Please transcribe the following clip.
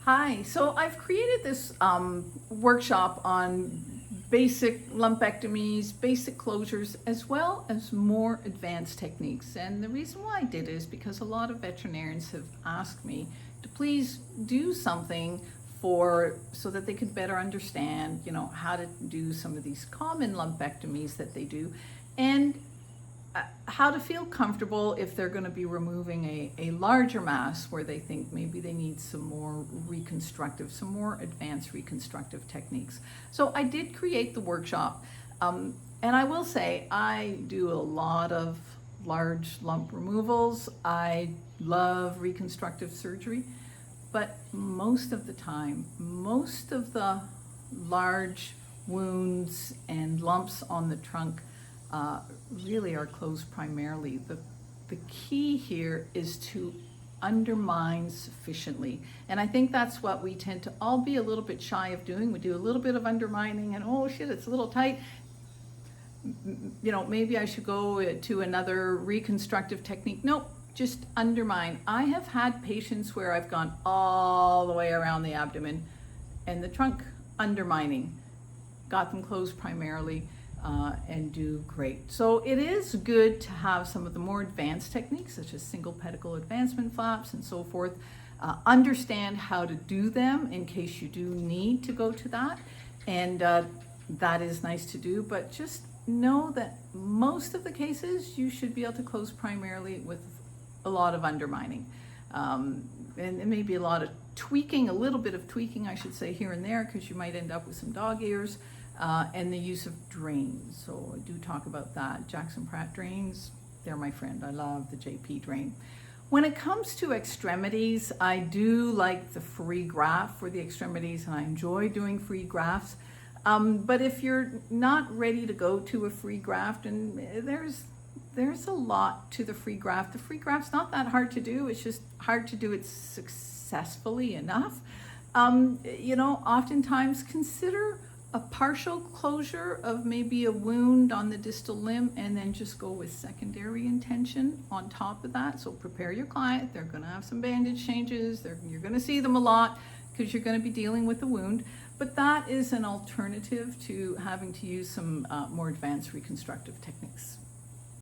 Hi, so I've created this workshop on basic lumpectomies, basic closures, as well as more advanced techniques. And the reason why I did it is because a lot of veterinarians have asked me to please do something so that they could better understand, how to do some of these common lumpectomies that they do. And how to feel comfortable if they're going to be removing a larger mass where they think maybe they need some more advanced reconstructive techniques. So I did create the workshop, and I will say I do a lot of large lump removals. I love reconstructive surgery, but most of the time, most of the large wounds and lumps on the trunk really are closed primarily. The key here is to undermine sufficiently. And I think that's what we tend to all be a little bit shy of doing. We do a little bit of undermining and, oh shit, it's a little tight. Maybe I should go to another reconstructive technique. Nope, just undermine. I have had patients where I've gone all the way around the abdomen and the trunk undermining, got them closed primarily. And do great. So it is good to have some of the more advanced techniques such as single pedicle advancement flaps and so forth. Understand how to do them in case you do need to go to that, and that is nice to do, but just know that most of the cases you should be able to close primarily with a lot of undermining, and maybe a lot of tweaking, a little bit of tweaking I should say here and there, because you might end up with some dog ears. And the use of drains. So I do talk about that. Jackson Pratt drains, they're my friend. I love the JP drain. When it comes to extremities, I do like the free graft for the extremities, and I enjoy doing free grafts. But if you're not ready to go to a free graft, and there's a lot to the free graft. The free graft's not that hard to do. It's just hard to do it successfully enough. Oftentimes consider a partial closure of maybe a wound on the distal limb, and then just go with secondary intention on top of that. So prepare your client. They're going to have some bandage changes. You're going to see them a lot because you're going to be dealing with the wound. But that is an alternative to having to use some more advanced reconstructive techniques.